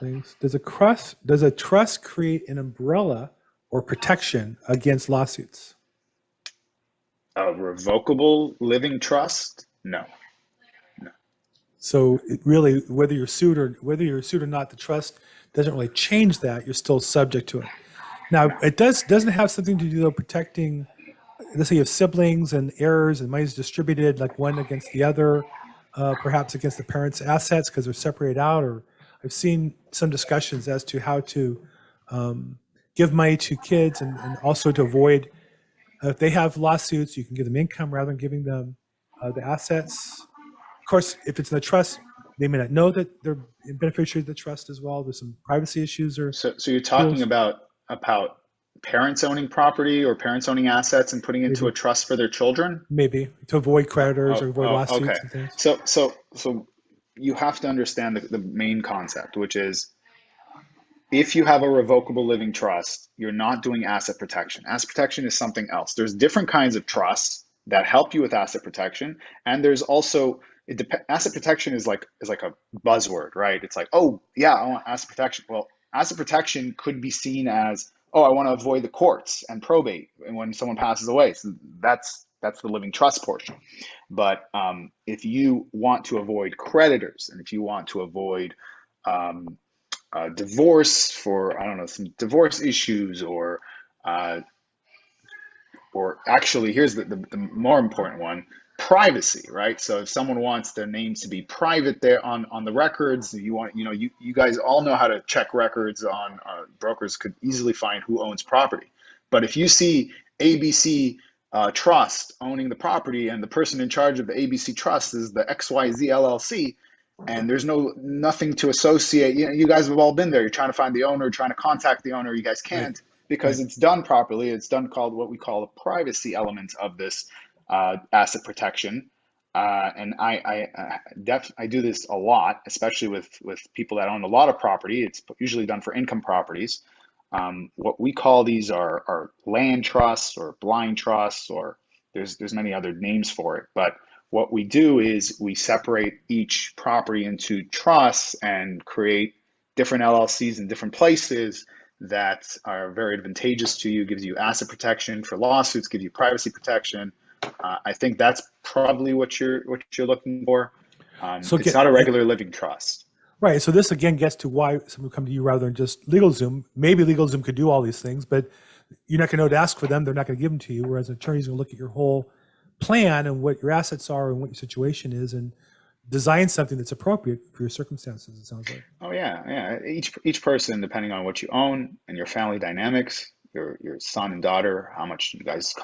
Please. Does a trust create an umbrella or protection against lawsuits? A revocable living trust? No, no. So it really, whether you're sued or not, the trust doesn't really change that. You're still subject to it. Now, No. it doesn't have something to do though protecting. Let's say you have siblings and heirs, and money's distributed like one against the other, perhaps against the parents' assets because they're separated out. Or I've seen some discussions as to how to um, give money to kids and also to avoid if they have lawsuits, you can give them income rather than giving them the assets. Of course, if it's in the trust, they may not know that they're beneficiaries of the trust as well. There's some privacy issues or So you're talking rules, about parents owning property or parents owning assets and putting into a maybe, trust for their children? maybe to avoid creditors or avoid Okay. lawsuits and things. So you have to understand the main concept, which is if you have a revocable living trust, you're not doing asset protection. Asset protection is something else. There's different kinds of trusts that help you with asset protection, and there's also asset protection is like a buzzword, right? It's like, oh yeah, I want asset protection. Well, asset protection could be seen as, oh, I want to avoid the courts and probate, and when someone passes away, so that's the living trust portion. But if you want to avoid creditors, and if you want to avoid um, divorce for, I don't know, some divorce issues, uh, or actually here's the more important one, privacy, right? So if someone wants their names to be private there on the records, you guys all know how to check records on, brokers could easily find who owns property. But if you see ABC trust owning the property, and the person in charge of the ABC trust is the XYZ LLC, and there's nothing to associate. You guys have all been there. You're trying to find the owner, trying to contact the owner. You guys Right, can't because right. it's done properly. It's done called what we call a privacy element of this asset protection. And I do this a lot, especially with people that own a lot of property. It's usually done for income properties. What we call these are land trusts or blind trusts, or there's many other names for it. But what we do is we separate each property into trusts and create different LLCs in different places that are very advantageous to you, gives you asset protection for lawsuits, gives you privacy protection. I think that's probably what you're looking for. So It's get not a regular living trust. right. So this again gets to why someone would come to you rather than just LegalZoom. Maybe LegalZoom could do all these things, but you're not going to know to ask for them. They're not going to give them to you. Whereas an attorney's going to look at your whole plan and what your assets are and what your situation is and design something that's appropriate for your circumstances, it sounds like. Oh yeah, yeah. Each person, depending on what you own and your family dynamics, your son and daughter, how much you guys,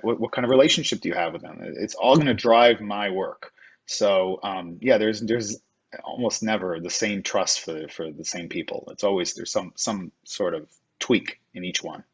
what kind of relationship do you have with them? It's all going to drive my work. So yeah, there's almost never the same trust for the same people. It's always there's some sort of tweak in each one.